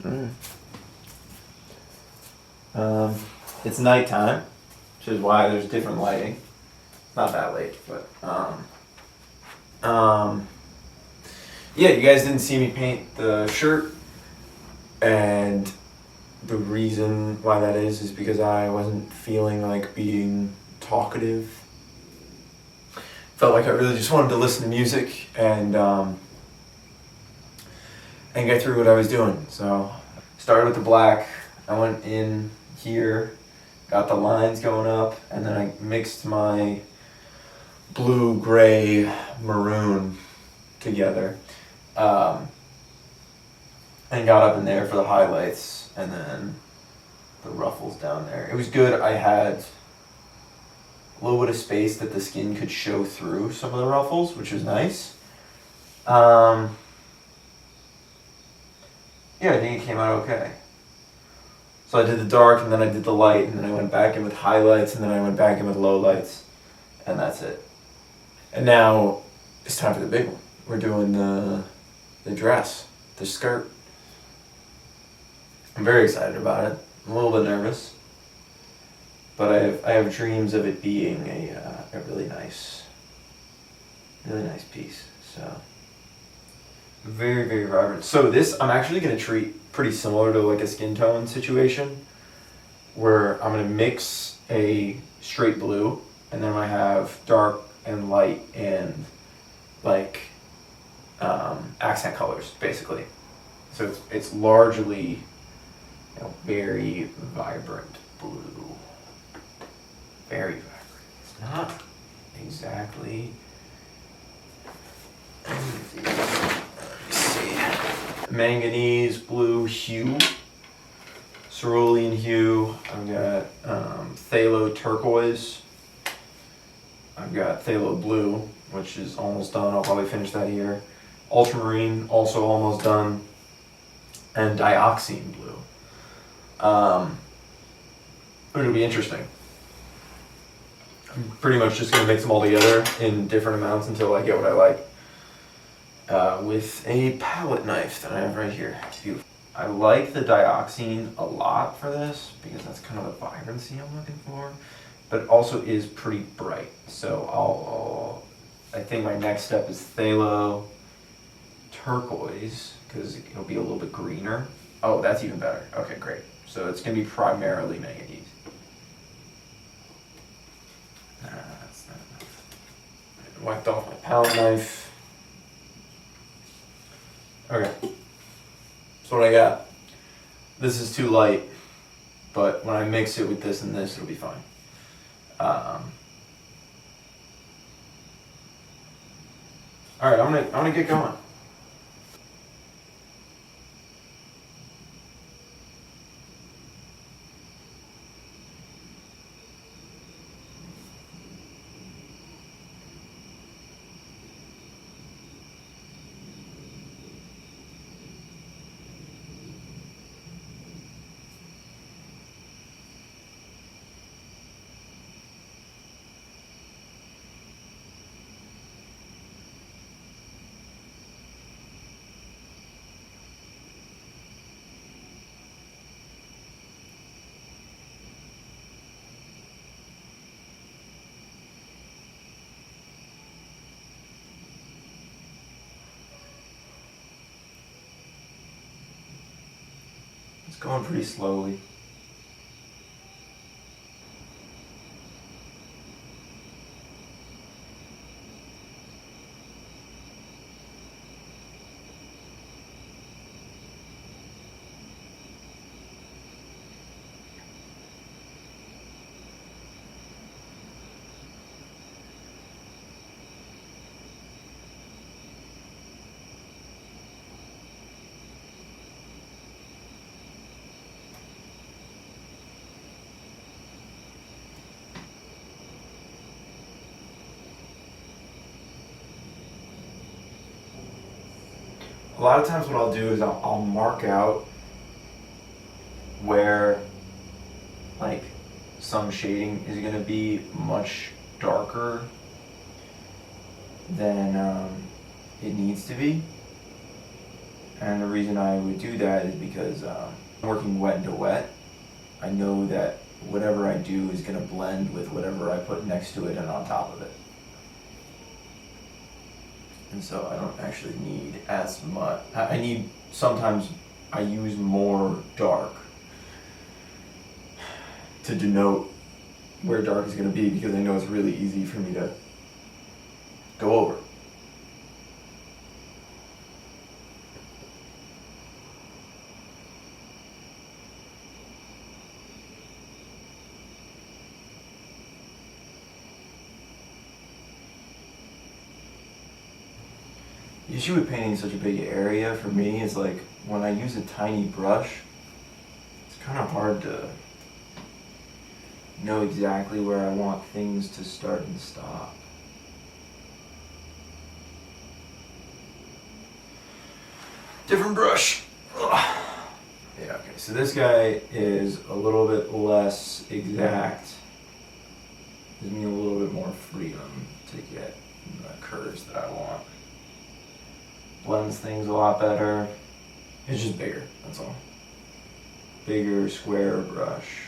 Mm. It's nighttime, which is why there's different lighting. Not that late, but yeah, you guys didn't see me paint the shirt, and the reason why that is because I wasn't feeling like being talkative. Felt like I really just wanted to listen to music and get through what I was doing. So started with the black. I went in here, got the lines going up, and then I mixed my blue, gray, maroon together, and got up in there for the highlights, and then the ruffles down there. It was good. I had a little bit of space that the skin could show through some of the ruffles, which was nice. Yeah, I think it came out okay. So I did the dark, and then I did the light, and then I went back in with highlights, and then I went back in with lowlights, and that's it. And now it's time for the big one. We're doing the dress, the skirt. I'm very excited about it. I'm a little bit nervous, but I have dreams of it being a really nice piece. So very, very vibrant. So this I'm actually gonna treat pretty similar to like a skin tone situation, where I'm gonna mix a straight blue, and then I have dark and light and like accent colors basically. So it's largely, you know, very vibrant blue. Very vibrant. It's not exactly. Let me see. Manganese blue hue, cerulean hue. I've got phthalo turquoise. I've got phthalo blue, which is almost done. I'll probably finish that here. Ultramarine, also almost done. And dioxine blue. It'll be interesting. I'm pretty much just going to mix them all together in different amounts until I get what I like. With a palette knife that I have right here. It's beautiful. I like the dioxine a lot for this because that's kind of the vibrancy I'm looking for, but it also is pretty bright. So I think my next step is phthalo turquoise because it'll be a little bit greener. Oh, that's even better. Okay, great. So it's going to be primarily manganese. That's not enough. I wiped off my palette knife. Okay, so what I got. This is too light, but when I mix it with this and this, it'll be fine. All right, I'm gonna get going. It's going pretty slowly. A lot of times what I'll do is I'll mark out where like some shading is going to be much darker than it needs to be. And the reason I would do that is because I'm working wet into wet. I know that whatever I do is going to blend with whatever I put next to it and on top of it. And so I don't actually need as much. I need, sometimes I use more dark to denote where dark is going to be, because I know it's really easy for me to go over. The issue with painting such a big area for me is like when I use a tiny brush, it's kind of hard to know exactly where I want things to start and stop. Different brush. Ugh. Yeah, okay, so this guy is a little bit less exact. Gives me a little bit more freedom to get the curves that I want. Blends things a lot better. It's just bigger, that's all. Bigger, square brush.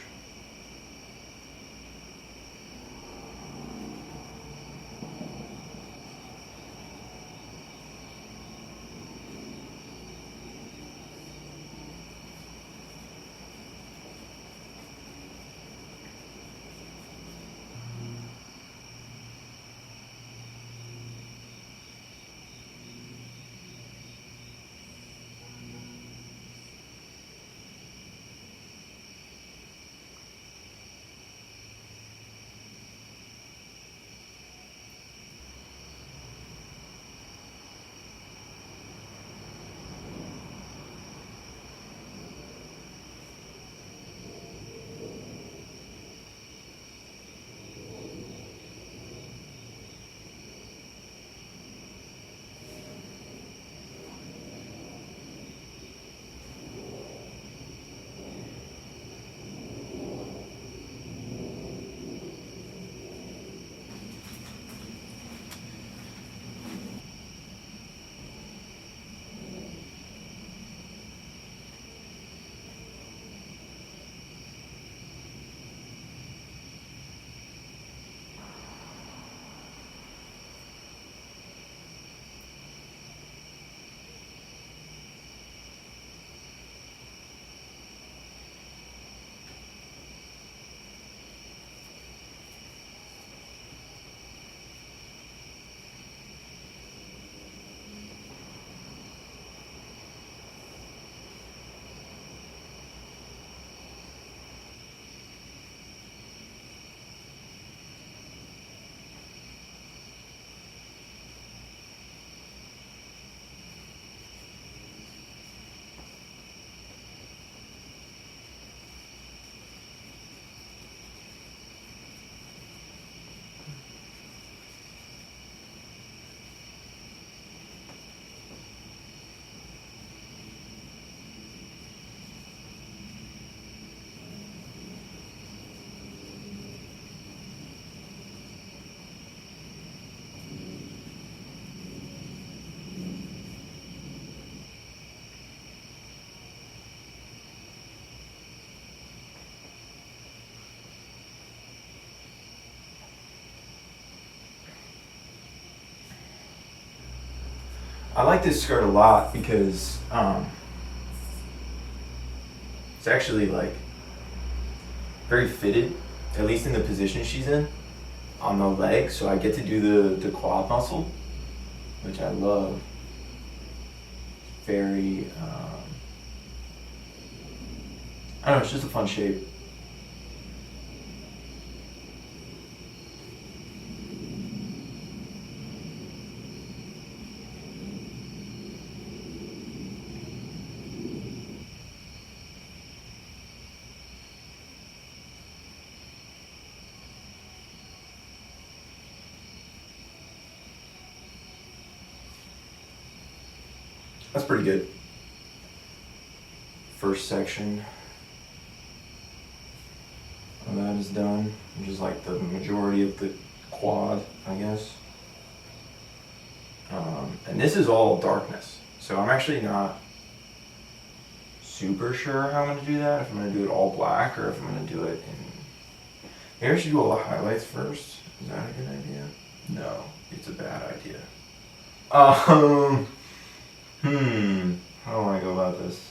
I like this skirt a lot because it's actually like very fitted, at least in the position she's in, on the leg. So I get to do the quad muscle, which I love. Very, I don't know, it's just a fun shape. That's pretty good. First section of that is done, which is like the majority of the quad, I guess. And this is all darkness. So I'm actually not super sure how I'm going to do that, if I'm going to do it all black or if I'm going to do it in... Maybe I should do all the highlights first. Is that a good idea? No, it's a bad idea. How do I go about this?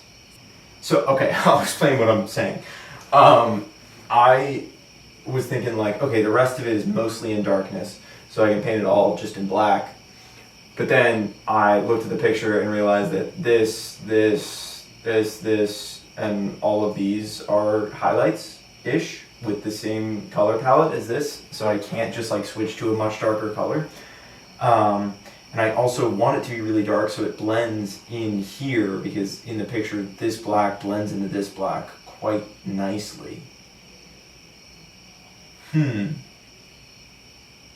So, okay, I'll explain what I'm saying. I was thinking like, okay, the rest of it is mostly in darkness, so I can paint it all just in black. But then I looked at the picture and realized that this, and all of these are highlights-ish with the same color palette as this, so I can't just like switch to a much darker color. And I also want it to be really dark so it blends in here, because in the picture this black blends into this black quite nicely. But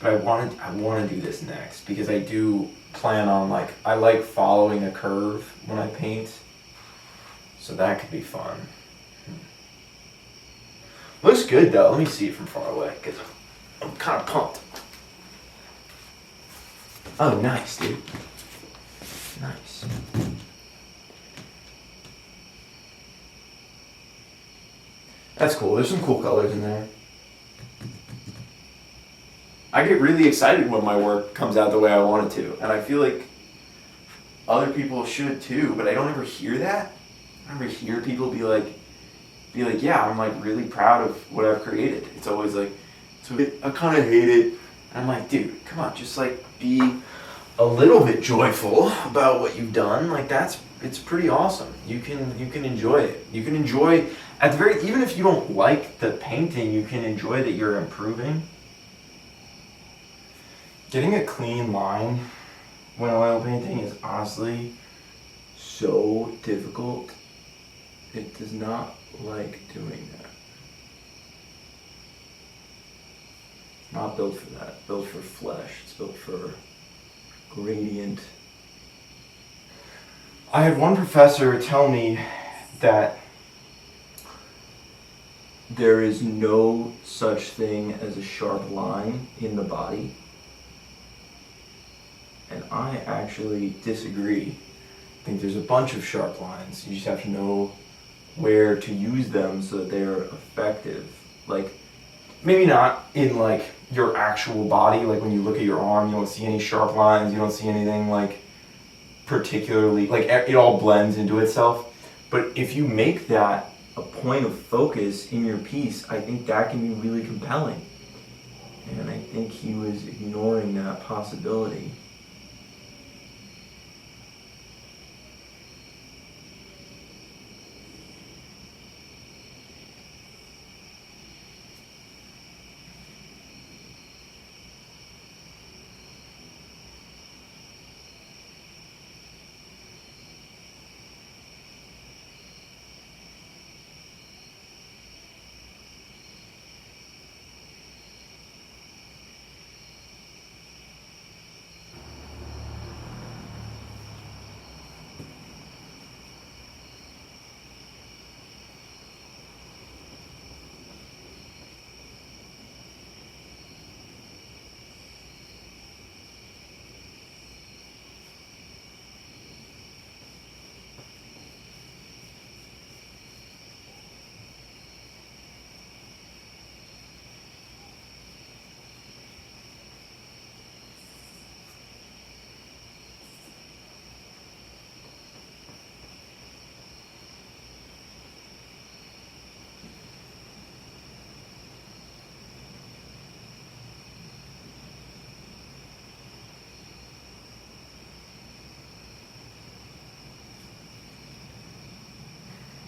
I want to do this next, because I do plan on I like following a curve when I paint, so that could be fun. Looks good though. Let me see it from far away, because I'm kind of pumped. Oh, nice, dude. Nice. That's cool. There's some cool colors in there. I get really excited when my work comes out the way I want it to, and I feel like other people should too, but I don't ever hear that. I never hear people be like, yeah, I'm like really proud of what I've created. It's always like, I kind of hate it. And I'm like, dude, come on, just like be a little bit joyful about what you've done. Like it's pretty awesome. You can enjoy it. You can enjoy, at the very, even if you don't like the painting, you can enjoy that you're improving. Getting a clean line when oil painting is honestly so difficult. It does not like doing that. It's not built for that. It's built for flesh. It's built for gradient. I had one professor tell me that there is no such thing as a sharp line in the body. And I actually disagree. I think there's a bunch of sharp lines. You just have to know where to use them so that they're effective. Like, maybe not in like your actual body, like when you look at your arm, you don't see any sharp lines, you don't see anything like particularly, like it all blends into itself. But if you make that a point of focus in your piece, I think that can be really compelling. And I think he was ignoring that possibility.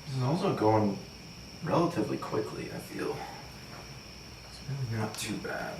This is also going relatively quickly, I feel. It's really not too bad.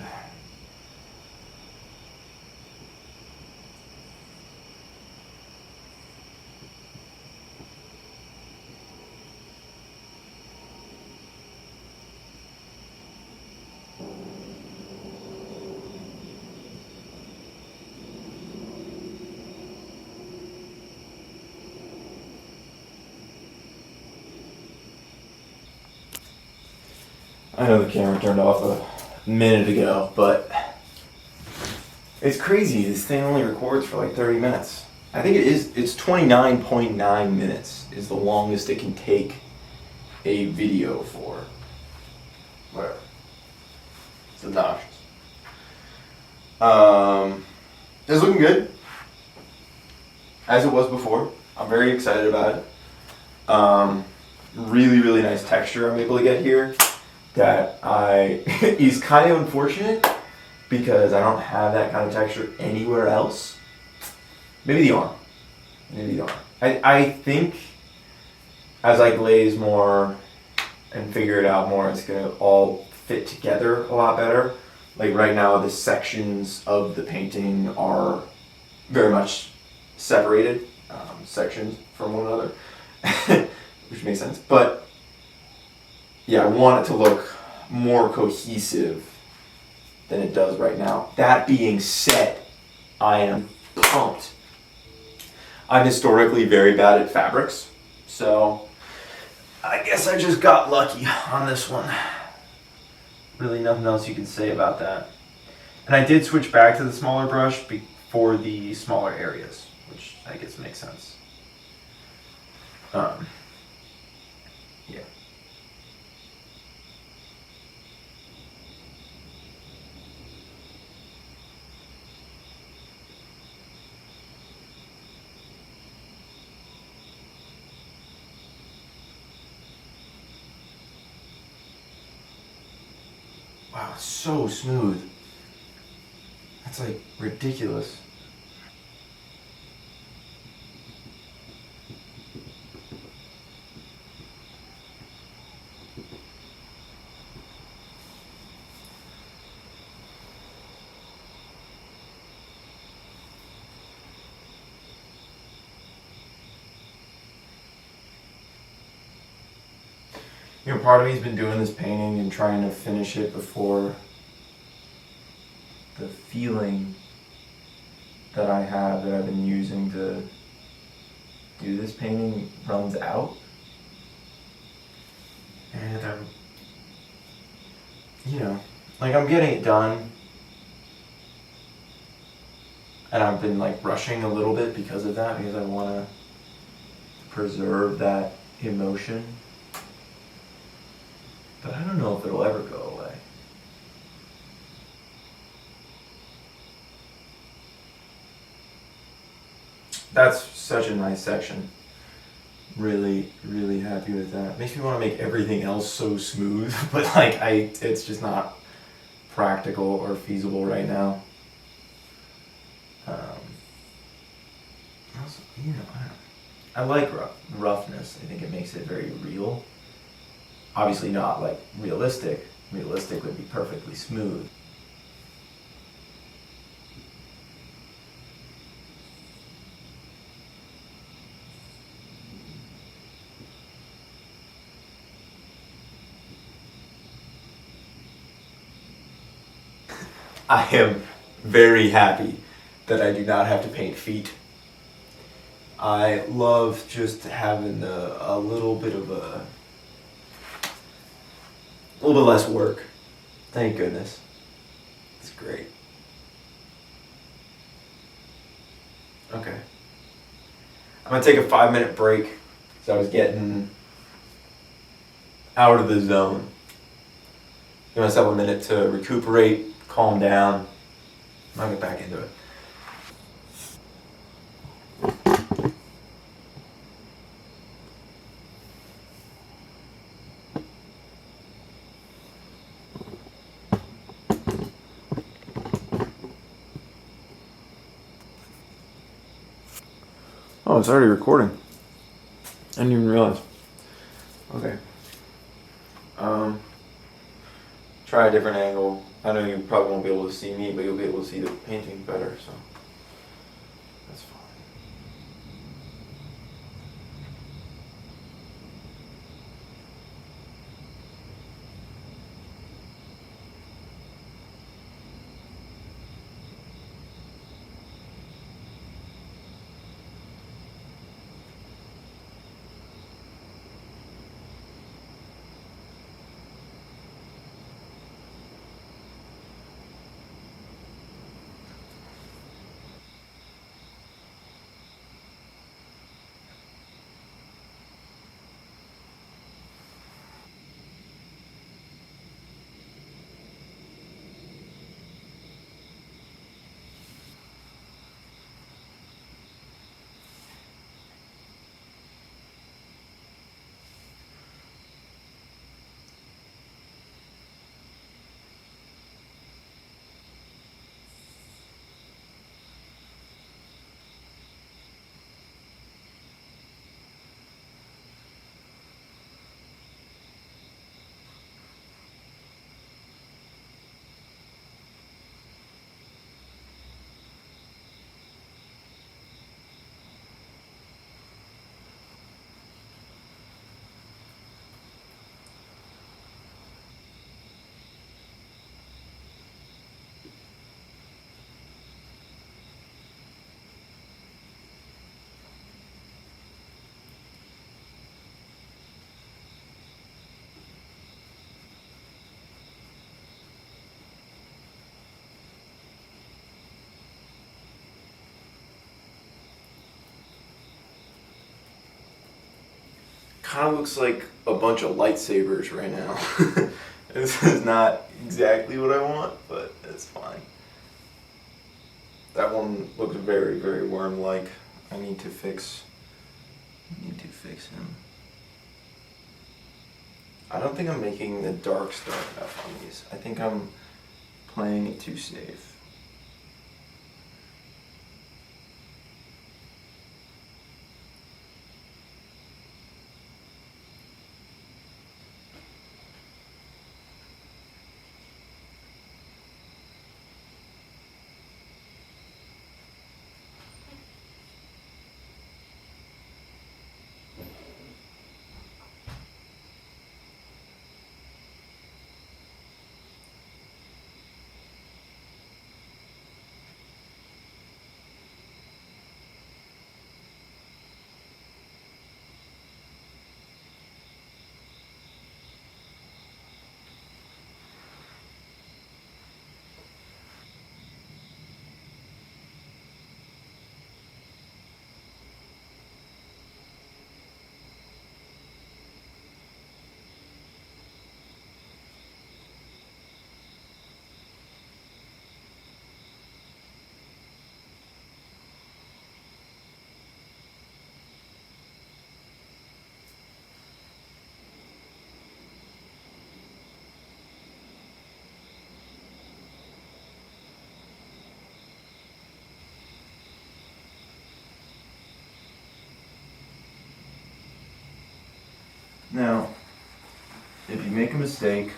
I know the camera turned off a minute ago, but It's crazy. This thing only records for like 30 minutes. I think it's 29.9 minutes is the longest it can take a video for. Whatever. It's obnoxious. It's looking good. As it was before. I'm very excited about it. Really, really nice texture I'm able to get here. That is kind of unfortunate because I don't have that kind of texture anywhere else. Maybe the arm. I think as I glaze more and figure it out more, it's gonna all fit together a lot better. Like right now, the sections of the painting are very much separated sections from one another, which makes sense. But yeah, I want it to look more cohesive than it does right now. That being said, I am pumped. I'm historically very bad at fabrics, so I guess I just got lucky on this one. Really nothing else you can say about that. And I did switch back to the smaller brush for the smaller areas, which I guess makes sense. Yeah. Wow, it's so smooth. That's like ridiculous. You know, part of me's been doing this painting and trying to finish it before the feeling that I have that I've been using to do this painting runs out. And I'm, like I'm getting it done. And I've been like rushing a little bit because of that, because I want to preserve that emotion. But I don't know if it'll ever go away. That's such a nice section. Really, really happy with that. Makes me want to make everything else so smooth, but like it's just not practical or feasible right now. Also, I like roughness. I think it makes it very real. Obviously not like realistic. Realistic would be perfectly smooth. I am very happy that I do not have to paint feet. I love just having a little bit less work. Thank goodness. It's great. Okay. I'm gonna take a 5-minute break because I was getting out of the zone. Give myself a minute to recuperate, calm down. I'll get back into it. Oh, it's already recording. I didn't even realize. Okay. Try a different angle. I know you probably won't be able to see me, but you'll be able to see the painting better, so that's fine. Kind of looks like a bunch of lightsabers right now. This is not exactly what I want, but it's fine. That one looks very, very worm-like. I need to fix him. I don't think I'm making the darks dark enough on these. I think I'm playing it too safe. Now, if you make a mistake,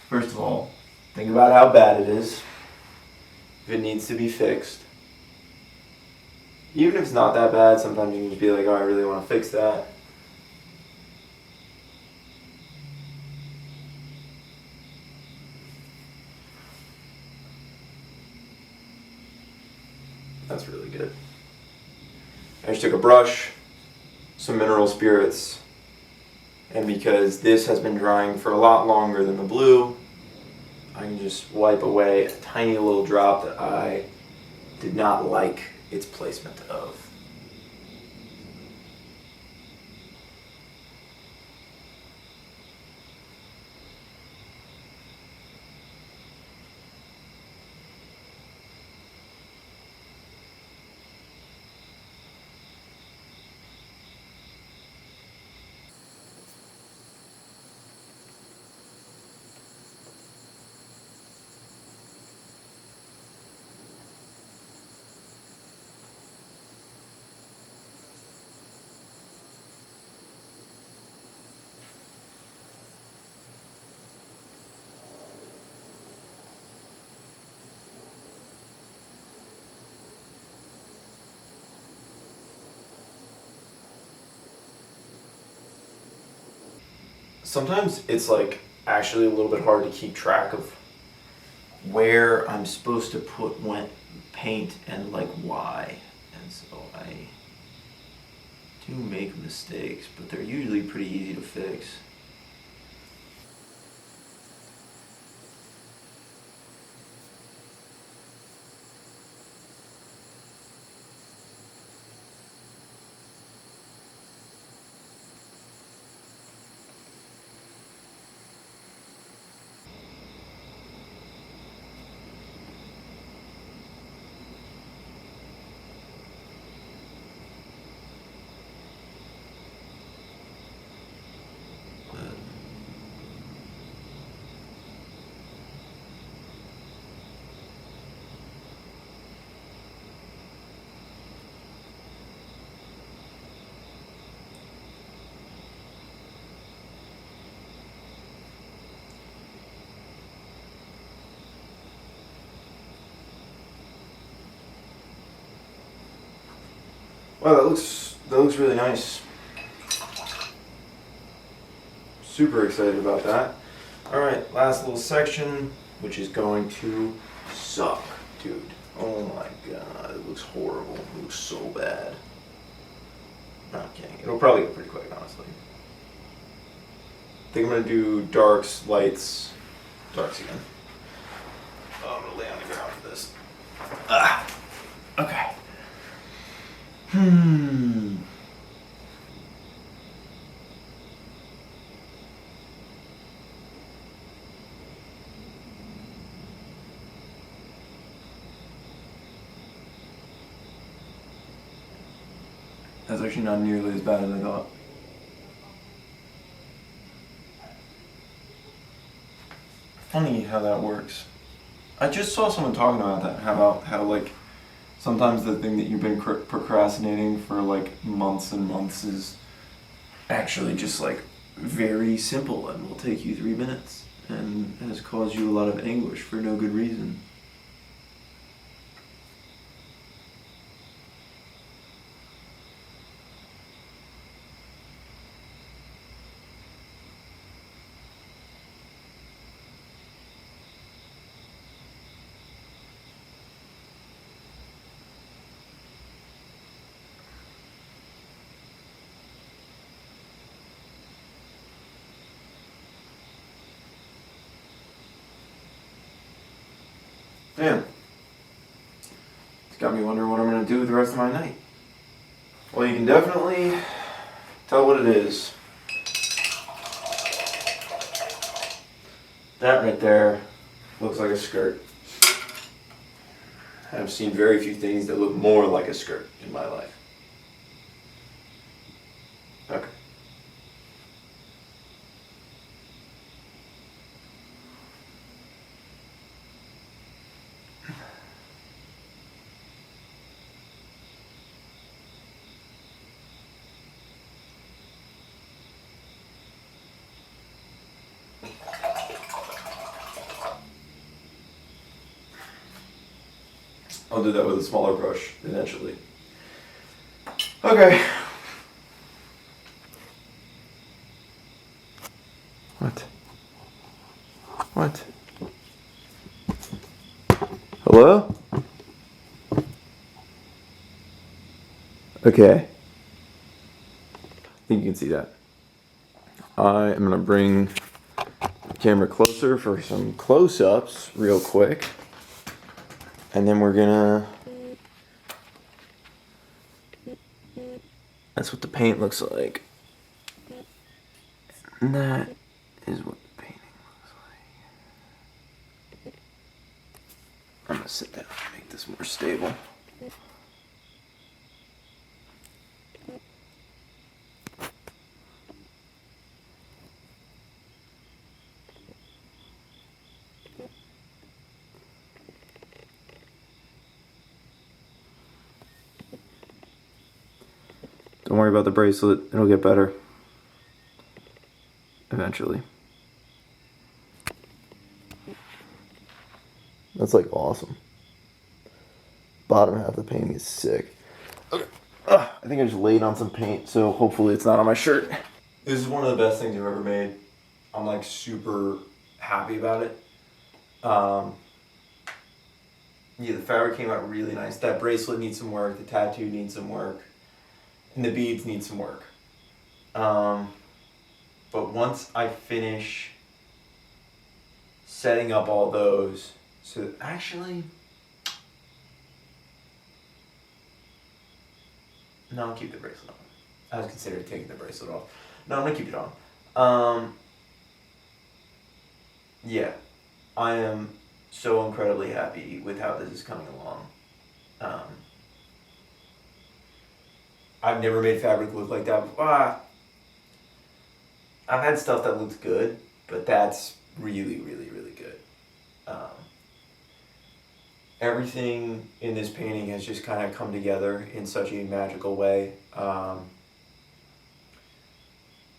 first of all, think about how bad it is. If it needs to be fixed. Even if it's not that bad, sometimes you can just be like, oh, I really want to fix that. That's really good. I just took a brush, some mineral spirits, and because this has been drying for a lot longer than the blue, I can just wipe away a tiny little drop that I did not like its placement of. Sometimes it's like actually a little bit hard to keep track of where I'm supposed to put when paint and like why. And so I do make mistakes, but they're usually pretty easy to fix. Wow, that looks really nice. Super excited about that. Alright, last little section, which is going to suck, dude. Oh my god, it looks horrible. It looks so bad. Not kidding. It'll probably go pretty quick, honestly. I think I'm gonna do darks, lights, darks again. Oh, I'm gonna lay on the ground for this. Okay. That's actually not nearly as bad as I thought. Funny how that works. I just saw someone talking about that. How like sometimes the thing that you've been procrastinating for like months and months is actually just like very simple and will take you 3 minutes and has caused you a lot of anguish for no good reason. Damn. It's got me wondering what I'm going to do with the rest of my night. Well, you can definitely tell what it is. That right there looks like a skirt. I've seen very few things that look more like a skirt in my life. Okay. I'll do that with a smaller brush eventually. Okay. What? What? Hello? Okay. I think you can see that. I am going to bring the camera closer for some close-ups real quick. And then we're gonna... That's what the paint looks like. And that is what the painting looks like. I'm gonna sit down and make this more stable. Don't worry about the bracelet, it'll get better. Eventually. That's like awesome. Bottom half of the painting is sick. Okay. I think I just laid on some paint, so hopefully it's not on my shirt. This is one of the best things I've ever made. I'm like super happy about it. Yeah, the fabric came out really nice. That bracelet needs some work, the tattoo needs some work. And the beads need some work. But once I finish setting up all those, so actually, no, I'll keep the bracelet on. I was considering taking the bracelet off. No, I'm gonna keep it on. Yeah, I am so incredibly happy with how this is coming along. I've never made fabric look like that. I've had stuff that looks good, but that's really, really, really good. Everything in this painting has just kind of come together in such a magical way. I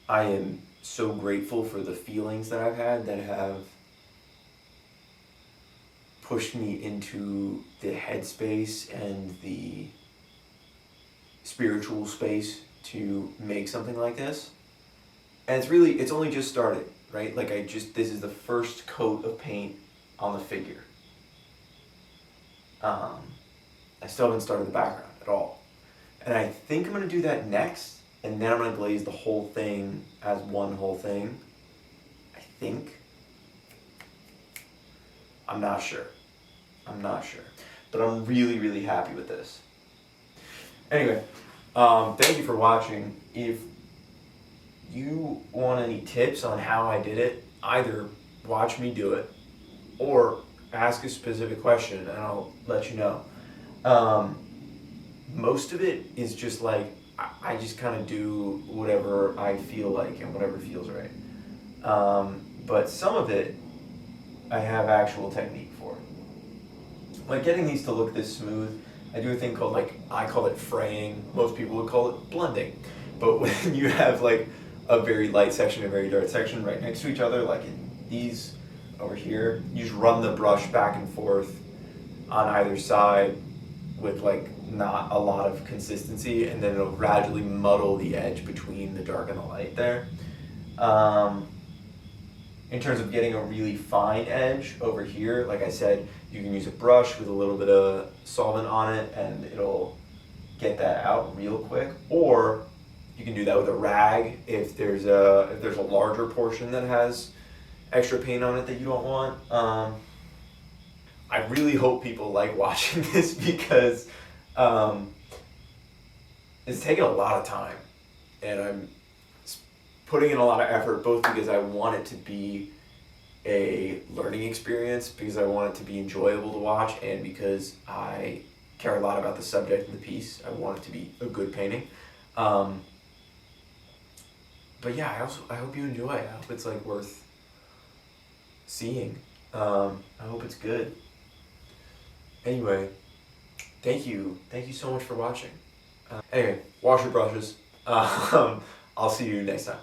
am so grateful for the feelings that I've had that have pushed me into the headspace and the spiritual space to make something like this. And it's only just started, right? Like this is the first coat of paint on the figure. I still haven't started the background at all. And I think I'm gonna do that next, and then I'm gonna glaze the whole thing as one whole thing. I think. I'm not sure. But I'm really, really happy with this. Anyway, thank you for watching. If you want any tips on how I did it, either watch me do it or ask a specific question and I'll let you know. Most of it is just like I just kind of do whatever I feel like and whatever feels right. But some of it I have actual technique for. Like getting these to look this smooth, I do a thing called, like, I call it fraying. Most people would call it blending. But when you have like a very light section and a very dark section right next to each other, like in these over here, you just run the brush back and forth on either side with like not a lot of consistency, and then it'll gradually muddle the edge between the dark and the light there. In terms of getting a really fine edge over here, like I said, you can use a brush with a little bit of solvent on it and it'll get that out real quick. Or you can do that with a rag if there's a larger portion that has extra paint on it that you don't want. I really hope people like watching this because it's taken a lot of time, and I'm putting in a lot of effort, both because I want it to be a learning experience, because I want it to be enjoyable to watch, and because I care a lot about the subject and the piece. I want it to be a good painting. But yeah, I hope you enjoy. I hope it's like worth seeing. I hope it's good. Anyway, thank you so much for watching. Anyway, wash your brushes. I'll see you next time.